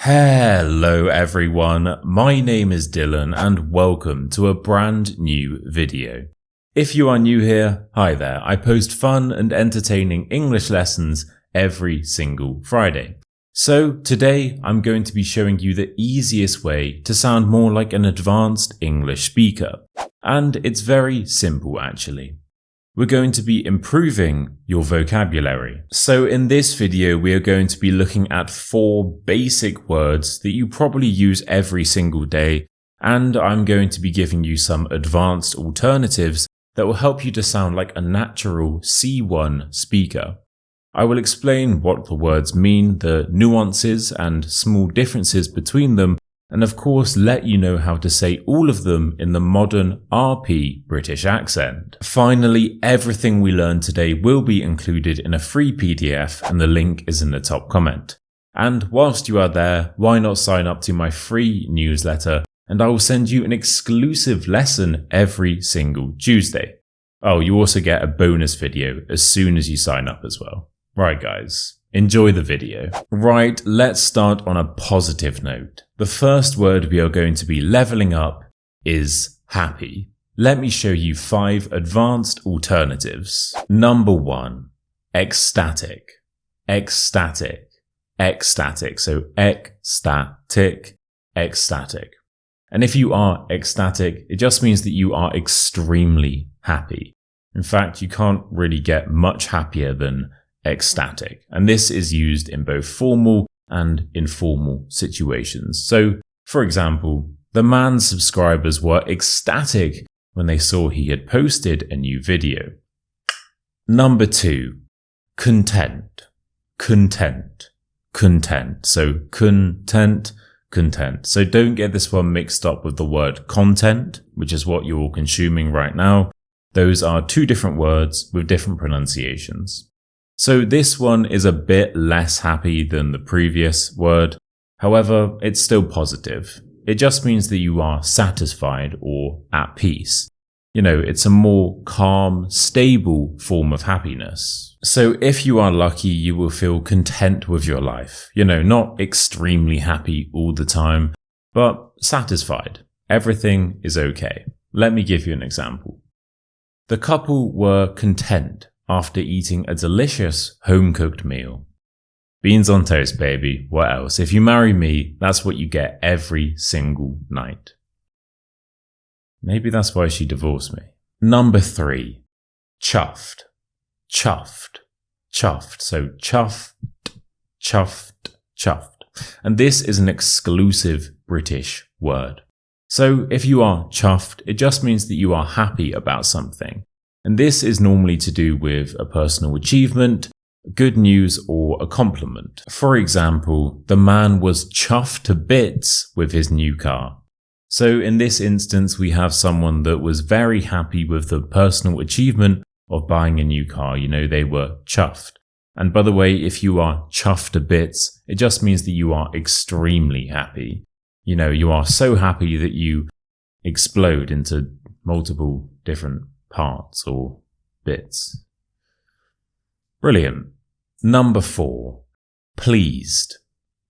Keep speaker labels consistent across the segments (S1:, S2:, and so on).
S1: Hello everyone, my name is Dylan and welcome to a brand new video. If you are new here, hi there, I post fun and entertaining English lessons every single Friday. So today I'm going to be showing you the easiest way to sound more like an advanced English speaker. And it's very simple actually. We're going to be improving your vocabulary. So in this video, we are going to be looking at 4 basic words that you probably use every single day, and I'm going to be giving you some advanced alternatives that will help you to sound like a natural C1 speaker. I will explain what the words mean, the nuances and small differences between them, and of course let you know how to say all of them in the modern RP British accent. Finally, everything we learn today will be included in a free PDF and the link is in the top comment. And whilst you are there, why not sign up to my free newsletter and I will send you an exclusive lesson every single Tuesday. Oh, you also get a bonus video as soon as you sign up as well. Right guys, enjoy the video. Right, let's start on a positive note. The first word we are going to be leveling up is happy. Let me show you 5 advanced alternatives. Number 1, ecstatic. Ecstatic. Ecstatic. So ecstatic. Ecstatic. And if you are ecstatic, it just means that you are extremely happy. In fact, you can't really get much happier than ecstatic. And this is used in both formal and informal situations. So, for example, the man's subscribers were ecstatic when they saw he had posted a new video. Number 2, content. Content. Content. So content, content. So don't get this one mixed up with the word content, which is what you're consuming right now. Those are 2 different words with different pronunciations. So this one is a bit less happy than the previous word. However, it's still positive. It just means that you are satisfied or at peace. You know, it's a more calm, stable form of happiness. So if you are lucky, you will feel content with your life. You know, not extremely happy all the time, but satisfied. Everything is okay. Let me give you an example. The couple were content after eating a delicious home-cooked meal. Beans on toast, baby. What else? If you marry me, that's what you get every single night. Maybe that's why she divorced me. Number 3, chuffed. Chuffed. Chuffed. So chuffed, chuffed, chuffed. And this is an exclusive British word. So if you are chuffed, it just means that you are happy about something. And this is normally to do with a personal achievement, good news, or a compliment. For example, the man was chuffed to bits with his new car. So in this instance, we have someone that was very happy with the personal achievement of buying a new car. You know, they were chuffed. And by the way, if you are chuffed to bits, it just means that you are extremely happy. You know, you are so happy that you explode into multiple different parts or bits. Brilliant. Number 4, pleased.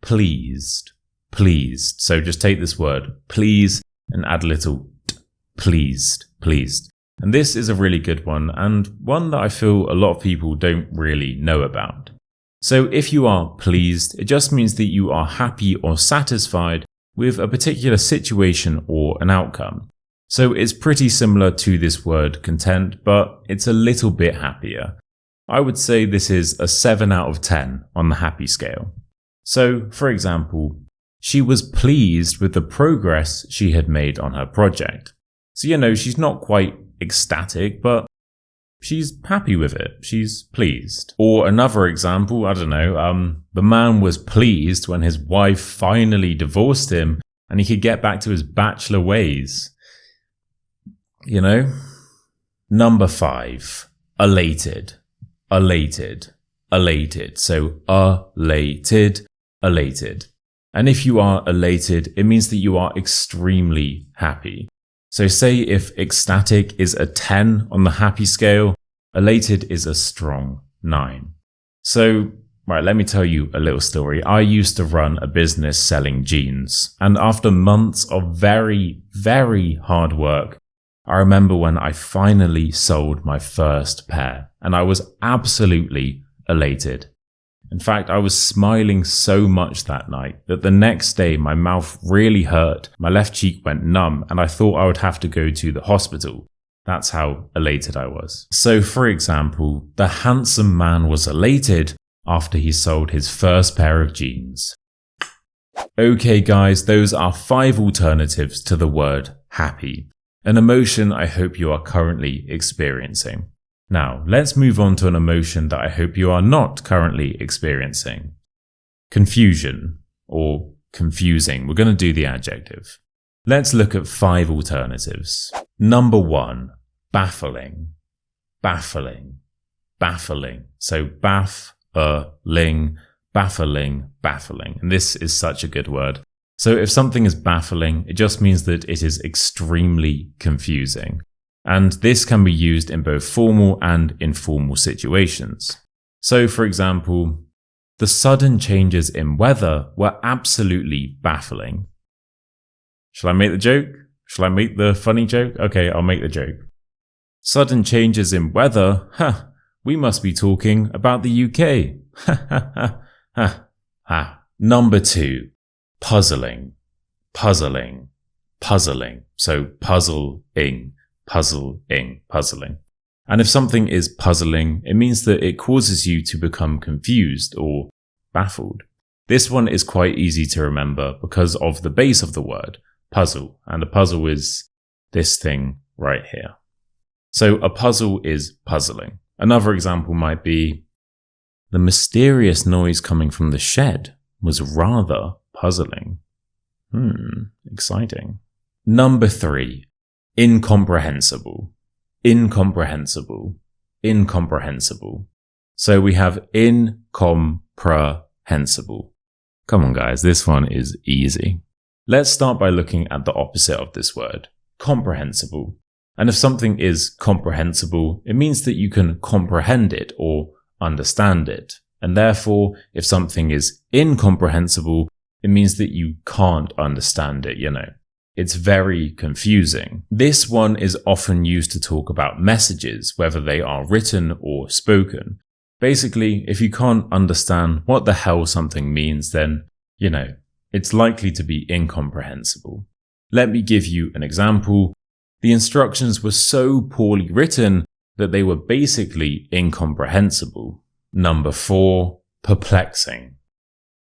S1: Pleased. Pleased. So just take this word, please, and add a little t, pleased. Pleased. And this is a really good one, and one that I feel a lot of people don't really know about. So if you are pleased, it just means that you are happy or satisfied with a particular situation or an outcome. So it's pretty similar to this word content, but it's a little bit happier. I would say this is a 7 out of 10 on the happy scale. So, for example, she was pleased with the progress she had made on her project. So, you know, she's not quite ecstatic, but she's happy with it. She's pleased. Or another example, I don't know, the man was pleased when his wife finally divorced him and he could get back to his bachelor ways. You know? Number 5, elated. Elated. Elated. So elated. Elated. And if you are elated, it means that you are extremely happy. So say if ecstatic is a 10 on the happy scale, elated is a strong 9. So Right, let me tell you a little story. I used to run a business selling jeans, and after months of very, very hard work, I remember when I finally sold my first pair, and I was absolutely elated. In fact, I was smiling so much that night that the next day my mouth really hurt, my left cheek went numb, and I thought I would have to go to the hospital. That's how elated I was. So for example, the handsome man was elated after he sold his first pair of jeans. Okay guys, those are 5 alternatives to the word happy, an emotion I hope you are currently experiencing. Now, let's move on to an emotion that I hope you are not currently experiencing. Confusion, or confusing. We're going to do the adjective. Let's look at 5 alternatives. Number 1, baffling, baffling, baffling. So baffling, baffling, baffling. And this is such a good word. So if something is baffling, it just means that it is extremely confusing. And this can be used in both formal and informal situations. So for example, the sudden changes in weather were absolutely baffling. Shall I make the joke? Shall I make the funny joke? Okay, I'll make the joke. Sudden changes in weather? We must be talking about the UK. Number 2, puzzling, puzzling, puzzling. So puzzling, puzzling, puzzling. And if something is puzzling, it means that it causes you to become confused or baffled. This one is quite easy to remember because of the base of the word, puzzle. And a puzzle is this thing right here. So a puzzle is puzzling. Another example might be, the mysterious noise coming from the shed was rather puzzling. Exciting. Number 3, incomprehensible, incomprehensible, incomprehensible. So we have incomprehensible. Come on guys, this one is easy. Let's start by looking at the opposite of this word, comprehensible. And if something is comprehensible, it means that you can comprehend it or understand it. And therefore, if something is incomprehensible, it means that you can't understand it, It's very confusing. This one is often used to talk about messages, whether they are written or spoken. Basically, if you can't understand what the hell something means, then, it's likely to be incomprehensible. Let me give you an example. The instructions were so poorly written that they were basically incomprehensible. Number 4, perplexing,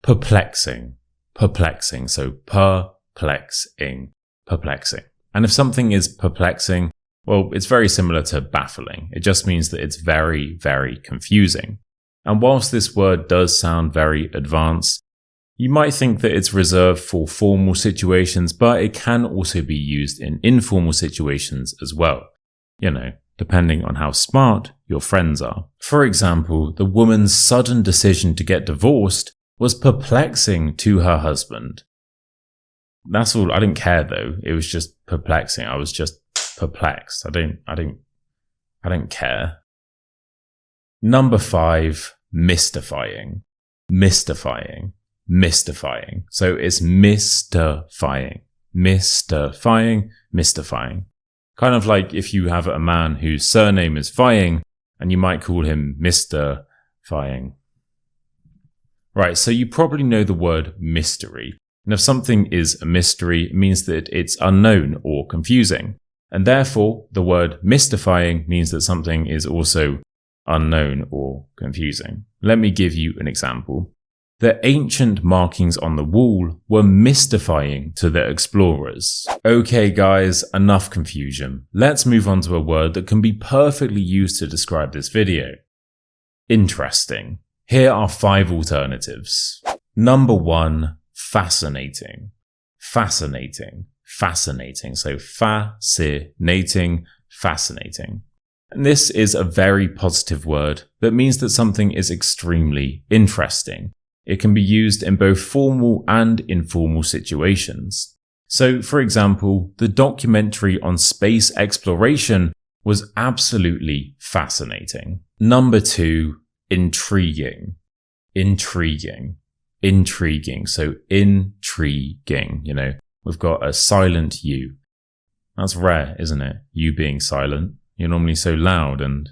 S1: perplexing, perplexing. So perplexing, perplexing. And if something is perplexing, well, it's very similar to baffling. It just means that it's very, very confusing. And whilst this word does sound very advanced, you might think that it's reserved for formal situations, but it can also be used in informal situations as well. Depending on how smart your friends are. For example, the woman's sudden decision to get divorced was perplexing to her husband. That's all. I didn't care though. It was just perplexing. I was just perplexed. I didn't care. Number 5, mystifying, mystifying, mystifying. So it's mystifying, mystifying, mystifying. Kind of like if you have a man whose surname is Fying, and you might call him Mr. Fying. Right, so you probably know the word mystery. And if something is a mystery, it means that it's unknown or confusing. And therefore, the word mystifying means that something is also unknown or confusing. Let me give you an example. The ancient markings on the wall were mystifying to the explorers. Okay guys, enough confusion. Let's move on to a word that can be perfectly used to describe this video. Interesting. Here are 5 alternatives. Number 1, fascinating, fascinating, fascinating. So fascinating, fascinating. And this is a very positive word that means that something is extremely interesting. It can be used in both formal and informal situations. So, for example, the documentary on space exploration was absolutely fascinating. Number 2, intriguing, intriguing. Intriguing. So intriguing, we've got a silent U. That's rare, isn't it? You being silent. You're normally so loud and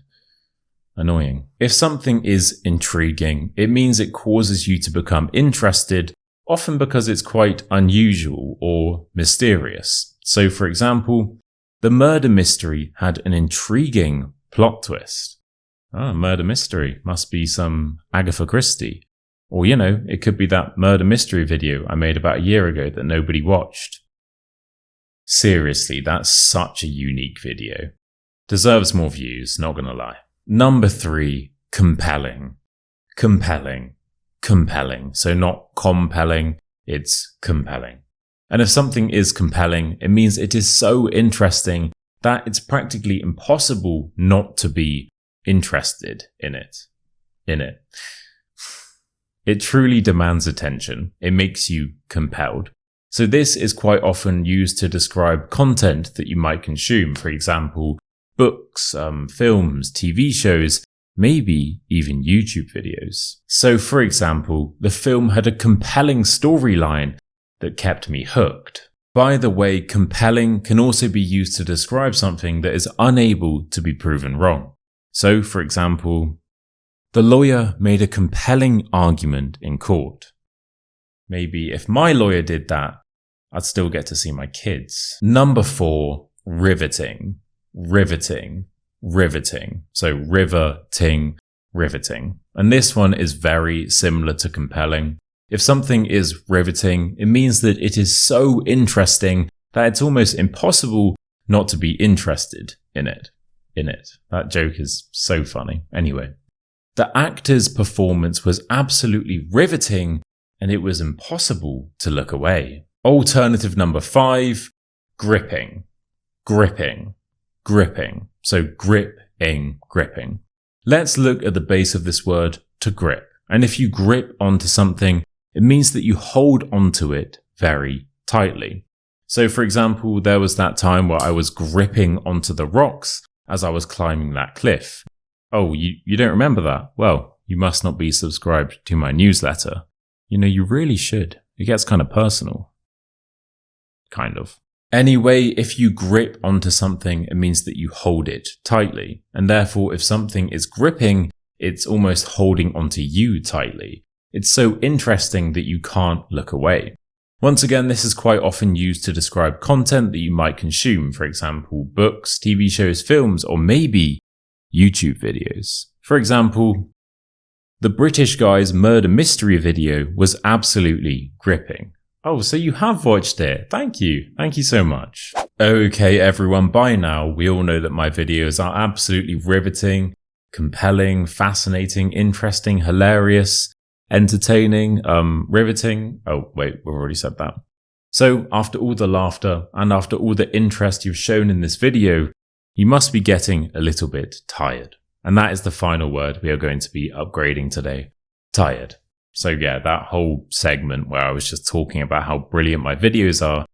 S1: annoying. If something is intriguing, it means it causes you to become interested, often because it's quite unusual or mysterious. So, for example, the murder mystery had an intriguing plot twist. Murder mystery. Must be some Agatha Christie. Or, it could be that murder mystery video I made about a year ago that nobody watched. Seriously, that's such a unique video. Deserves more views, not gonna lie. Number 3, compelling. Compelling. Compelling. So not compelling, it's compelling. And if something is compelling, it means it is so interesting that it's practically impossible not to be interested in it. It truly demands attention. It makes you compelled. So this is quite often used to describe content that you might consume. For example, books, films, TV shows, maybe even YouTube videos. So for example, the film had a compelling storyline that kept me hooked. By the way, compelling can also be used to describe something that is unable to be proven wrong. So for example, the lawyer made a compelling argument in court. Maybe if my lawyer did that, I'd still get to see my kids. Number 4, riveting. Riveting. Riveting. So riveting, riveting. And this one is very similar to compelling. If something is riveting, it means that it is so interesting that it's almost impossible not to be interested in it. That joke is so funny. Anyway, the actor's performance was absolutely riveting and it was impossible to look away. Alternative number 5, gripping. Gripping. Gripping. So gripping, gripping. Let's look at the base of this word, to grip. And if you grip onto something, it means that you hold onto it very tightly. So for example, there was that time where I was gripping onto the rocks as I was climbing that cliff. Oh, you don't remember that? Well, you must not be subscribed to my newsletter. You really should. It gets kind of personal. Kind of. Anyway, if you grip onto something, it means that you hold it tightly. And therefore, if something is gripping, it's almost holding onto you tightly. It's so interesting that you can't look away. Once again, this is quite often used to describe content that you might consume. For example, books, TV shows, films, or maybe YouTube videos. For example, the British guy's murder mystery video was absolutely gripping. Oh, so you have watched it. Thank you. Thank you so much. Okay, everyone, by now, we all know that my videos are absolutely riveting, compelling, fascinating, interesting, hilarious, entertaining, riveting. Oh, wait, we've already said that. So after all the laughter and after all the interest you've shown in this video, you must be getting a little bit tired. And that is the final word we are going to be upgrading today. Tired. So yeah, that whole segment where I was just talking about how brilliant my videos are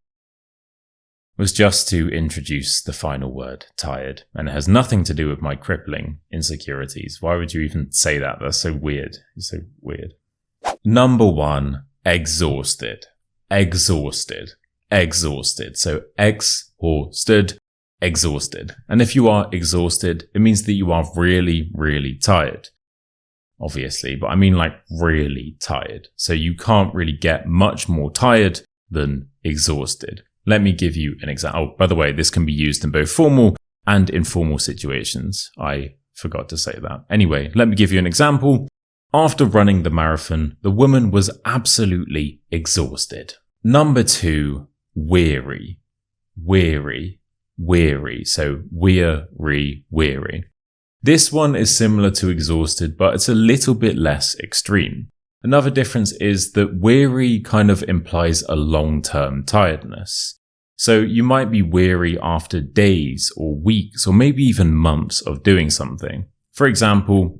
S1: was just to introduce the final word, tired. And it has nothing to do with my crippling insecurities. Why would you even say that? That's so weird. It's so weird. Number 1, exhausted. Exhausted. Exhausted. So exhausted. Exhausted. And if you are exhausted, it means that you are really, really tired. Obviously, but I mean like really tired. So you can't really get much more tired than exhausted. Let me give you an example. Oh, by the way, this can be used in both formal and informal situations. I forgot to say that. Anyway, let me give you an example. After running the marathon, the woman was absolutely exhausted. Number 2, weary. Weary. Weary. So weary, weary. This one is similar to exhausted, but it's a little bit less extreme. Another difference is that weary kind of implies a long-term tiredness. So you might be weary after days or weeks or maybe even months of doing something. For example,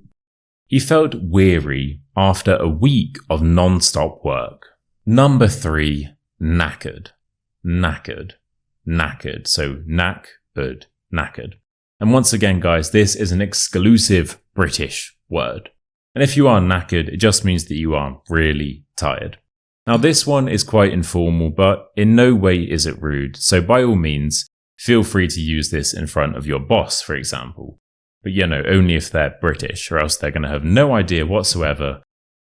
S1: he felt weary after a week of non-stop work. Number 3, knackered. Knackered. Knackered. So knackered. Knackered. And once again, guys, this is an exclusive British word. And if you are knackered, it just means that you are really tired. Now this one is quite informal, but in no way is it rude. So by all means, feel free to use this in front of your boss, for example. But only if they're British, or else they're going to have no idea whatsoever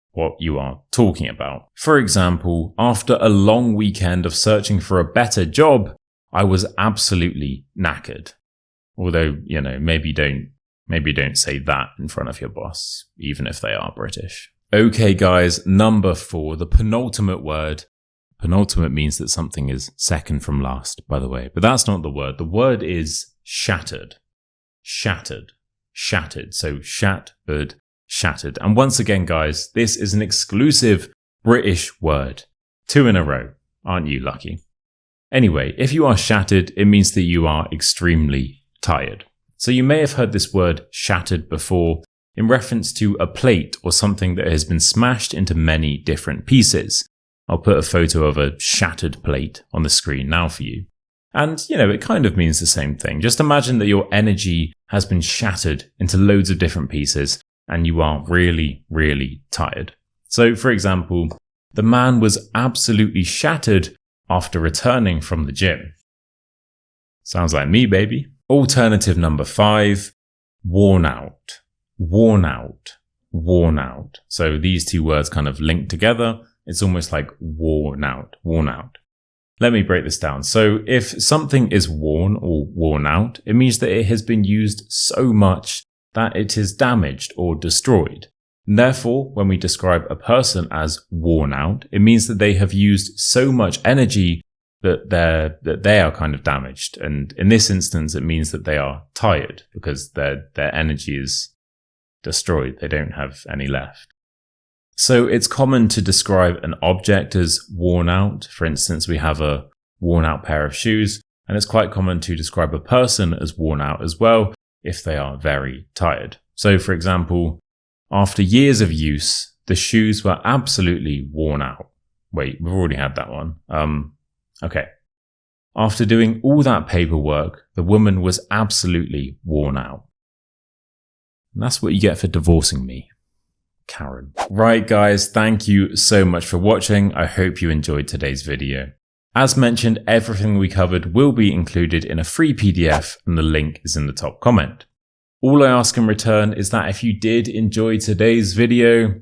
S1: what you are talking about. For example, after a long weekend of searching for a better job, I was absolutely knackered. Although, maybe don't say that in front of your boss, even if they are British. Okay guys, number 4, the penultimate word. Penultimate means that something is second from last, by the way, but that's not the word. The word is shattered. Shattered. Shattered. So shattered. Shattered. And once again, guys, this is an exclusive British word. 2 in a row. Aren't you lucky? Anyway, if you are shattered, it means that you are extremely tired. So you may have heard this word shattered before in reference to a plate or something that has been smashed into many different pieces. I'll put a photo of a shattered plate on the screen now for you. And, it kind of means the same thing. Just imagine that your energy has been shattered into loads of different pieces and you are really, really tired. So, for example, the man was absolutely shattered after returning from the gym. Sounds like me, baby. Alternative number 5, worn out. Worn out. Worn out. So these two words kind of link together. It's almost like worn out. Worn out. Let me break this down. So if something is worn or worn out, it means that it has been used so much that it is damaged or destroyed. And therefore, when we describe a person as worn out, it means that they have used so much energy that they are kind of damaged. And in this instance, it means that they are tired because their energy is destroyed. They don't have any left. So it's common to describe an object as worn out. For instance, we have a worn out pair of shoes, and it's quite common to describe a person as worn out as well if they are very tired. So for example, after years of use, the shoes were absolutely worn out. Wait, we've already had that one. Okay. After doing all that paperwork, the woman was absolutely worn out. And that's what you get for divorcing me, Karen. Right guys, thank you so much for watching. I hope you enjoyed today's video. As mentioned, everything we covered will be included in a free PDF and the link is in the top comment. All I ask in return is that if you did enjoy today's video,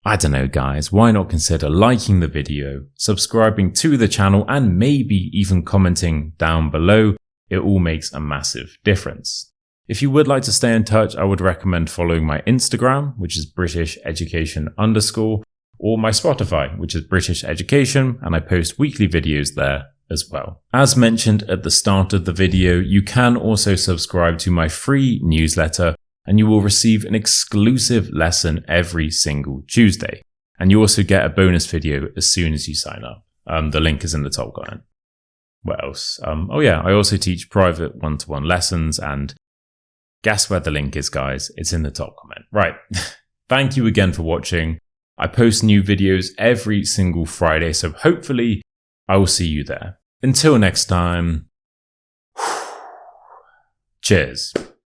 S1: I don't know guys, why not consider liking the video, subscribing to the channel and maybe even commenting down below. It all makes a massive difference. If you would like to stay in touch, I would recommend following my Instagram, which is BritishEducation_, or my Spotify, which is British Education, and I post weekly videos there as well. As mentioned at the start of the video, you can also subscribe to my free newsletter and you will receive an exclusive lesson every single Tuesday. And you also get a bonus video as soon as you sign up. The link is in the top comment. What else? Oh yeah, I also teach private one-to-one lessons, and guess where the link is, guys? It's in the top comment. Right. Thank you again for watching. I post new videos every single Friday, so hopefully I will see you there. Until next time, cheers.